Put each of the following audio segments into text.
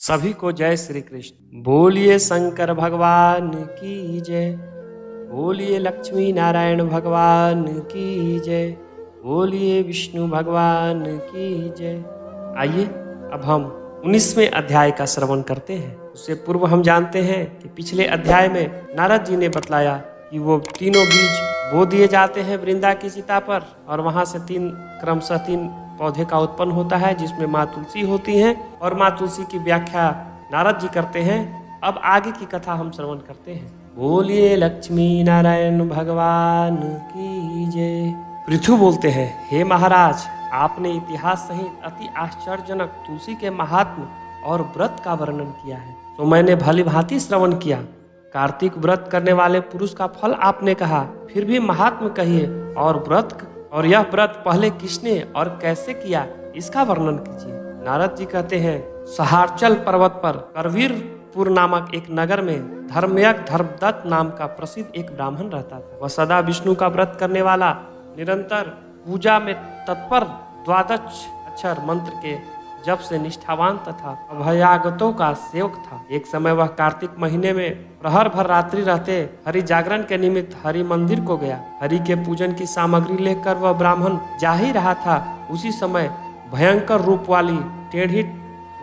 सभी को जय श्री कृष्ण। बोलिए शंकर भगवान की जय, बोलिए लक्ष्मी नारायण भगवान की जय, बोलिए विष्णु भगवान की जय। आइए अब हम 19वें अध्याय का श्रवण करते हैं। उससे पूर्व हम जानते हैं कि पिछले अध्याय में नारद जी ने बतलाया कि वो तीनों बीज बो दिए जाते हैं वृंदा की चिता पर, और वहां से क्रमशः तीन पौधे का उत्पन्न होता है, जिसमें माँ तुलसी होती हैं, और माँ तुलसी की व्याख्या नारद जी करते हैं। अब आगे की कथा हम श्रवण करते हैं। बोलिए लक्ष्मी नारायण भगवान की जय। पृथु बोलते हैं, हे महाराज, आपने इतिहास सहित अति आश्चर्यजनक तुलसी के महात्म और व्रत का वर्णन किया है, तो मैंने भली भांति श्रवण किया। कार्तिक व्रत करने वाले पुरुष का फल आपने कहा, फिर भी महात्म कहिए, और यह व्रत पहले किसने और कैसे किया, इसका वर्णन कीजिए। नारद जी कहते हैं, सहारचल पर्वत पर करवीरपुर नामक एक नगर में धर्मयज्ञ धर्मदत्त नाम का प्रसिद्ध एक ब्राह्मण रहता था। वह सदा विष्णु का व्रत करने वाला, निरंतर पूजा में तत्पर, द्वादश अक्षर मंत्र के जब से निष्ठावान तथा अभयागतों का सेवक था। एक समय वह कार्तिक महीने में प्रहर भर रात्रि रहते हरि जागरण के निमित्त हरि मंदिर को गया। हरि के पूजन की सामग्री लेकर वह ब्राह्मण जा ही रहा था। उसी समय भयंकर रूप वाली टेढ़ी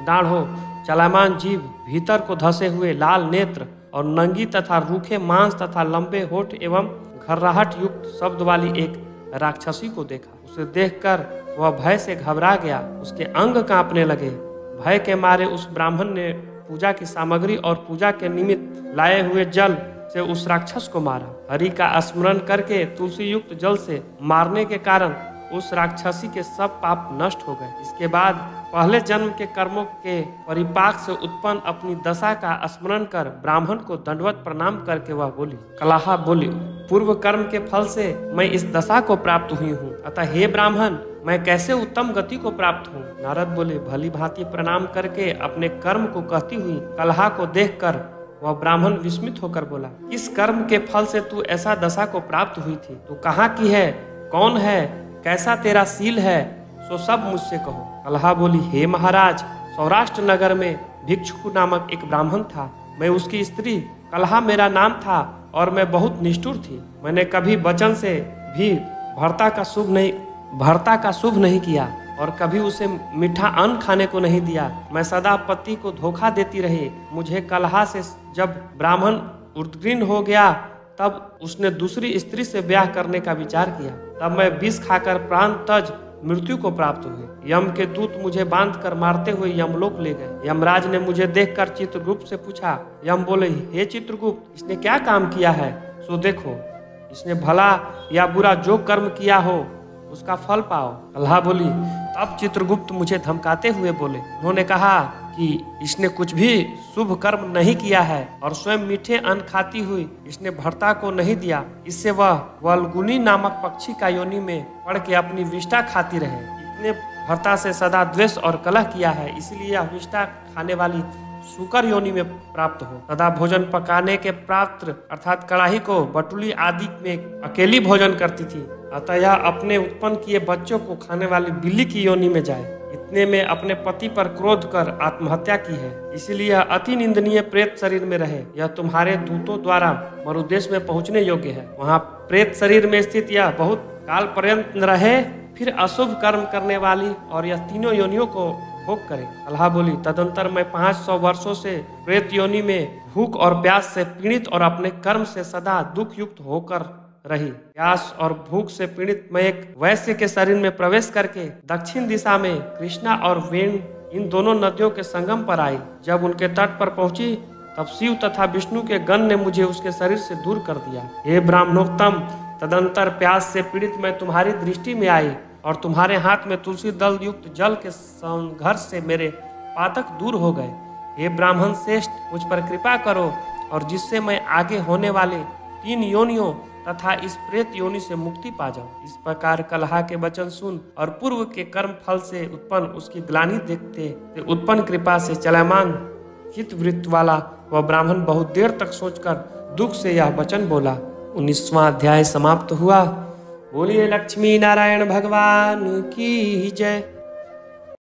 डाढ़ों चलायमान जीव, भीतर को धसे हुए लाल नेत्र और नंगी तथा रूखे मांस तथा लंबे होठ एवं घर्राहट युक्त शब्द वाली एक राक्षसी को देखा। उसे देखकर वह भय से घबरा गया, उसके अंग कांपने लगे। भय के मारे उस ब्राह्मण ने पूजा की सामग्री और पूजा के निमित्त लाए हुए जल से उस राक्षस को मारा। हरि का स्मरण करके तुलसी युक्त जल से मारने के कारण उस राक्षसी के सब पाप नष्ट हो गए। इसके बाद पहले जन्म के कर्मों के परिपाक से उत्पन्न अपनी दशा का स्मरण कर ब्राह्मण को दंडवत प्रणाम करके वह बोली, कलहा बोली, पूर्व कर्म के फल से मैं इस दशा को प्राप्त हुई हूँ, अतः हे ब्राह्मण, मैं कैसे उत्तम गति को प्राप्त हूँ। नारद बोले, भली भांति प्रणाम करके अपने कर्म को कहती हुई कलहा को देखकर वह ब्राह्मण विस्मित होकर बोला, इस कर्म के फल से तू ऐसा दशा को प्राप्त हुई थी, तू कहाँ की है, कौन है, कैसा तेरा सील है, सो सब मुझसे कहो। कलहा बोली, हे महाराज, सौराष्ट्र नगर में भिक्षुक नामक एक ब्राह्मण था। मैं उसकी स्त्री, कलहा मेरा नाम था, और मैं बहुत निष्ठुर थी। मैंने कभी वचन से भी भर्ता का शुभ नहीं किया, और कभी उसे मीठा अन्न खाने को नहीं दिया। मैं सदा पति को धोखा देती रही। मुझे कलहा से जब ब्राह्मण उद्ग्रीन हो गया, तब उसने दूसरी स्त्री से ब्याह करने का विचार किया। तब मैं विष खाकर प्राण तज मृत्यु को प्राप्त हुई। यम के दूत मुझे बांधकर मारते हुए यमलोक ले गए। यमराज ने मुझे देखकर चित्रगुप्त से पूछा। यम बोले, हे चित्रगुप्त, इसने क्या काम किया है, सो देखो। इसने भला या बुरा जो कर्म किया हो उसका फल पाओ। कलहा बोली, तब चित्रगुप्त मुझे धमकाते हुए बोले, उन्होंने कहा कि इसने कुछ भी शुभ कर्म नहीं किया है, और स्वयं मीठे अन्न खाती हुई इसने भर्ता को नहीं दिया। इससे वह वल्गुनी नामक पक्षी का योनि में पड़ के अपनी विष्ठा खाती रहे। इतने भर्ता से सदा द्वेष और कलह किया है, इसलिए यह विष्ठा खाने वाली शुकर योनि में प्राप्त हो। सदा भोजन पकाने के पात्र अर्थात कड़ाही को बटुली आदि में अकेली भोजन करती थी, अतः यह अपने उत्पन्न किए बच्चों को खाने वाली बिल्ली की योनि में जाए। इतने में अपने पति पर क्रोध कर आत्महत्या की है, इसलिए यह अति निंदनीय प्रेत शरीर में रहे। यह तुम्हारे दूतों द्वारा मरुदेश में पहुंचने योग्य है। वहाँ प्रेत शरीर में स्थित यह बहुत काल पर्यंत न रहे, फिर अशुभ कर्म करने वाली और यह तीनों योनियों को भोग करे। कलहा बोली, तदंतर मैं 500 वर्षों से प्रेत योनि में भूख और प्यास से पीड़ित और अपने कर्म से सदा दुख युक्त होकर रही। प्यास और भूख से पीड़ित मैं एक वैश्य के शरीर में प्रवेश करके दक्षिण दिशा में कृष्णा और वेण इन दोनों नदियों के संगम पर आई। जब उनके तट पर पहुंची, तब शिव तथा विष्णु के गण ने मुझे उसके शरीर से दूर कर दिया। हे ब्राह्मणोत्तम, तदंतर प्यास से पीड़ित मैं तुम्हारी दृष्टि में आई, और तुम्हारे हाथ में तुलसी दल युक्त जल के संघर्ष से मेरे पातक दूर हो गए। हे ब्राह्मण श्रेष्ठ, मुझ पर कृपा करो, और जिससे मैं आगे होने वाले 3 योनियों तथा इस प्रेत योनि से मुक्ति पा जाऊं। इस प्रकार कलहा के वचन सुन और पूर्व के कर्म फल से उत्पन्न उसकी ग्लानि देखते उत्पन्न कृपा से चलायमान चित्तवृत्त वाला वह ब्राह्मण बहुत देर तक सोचकर दुख से यह वचन बोला। 19वां अध्याय समाप्त हुआ। बोलिए लक्ष्मी नारायण भगवान की जय।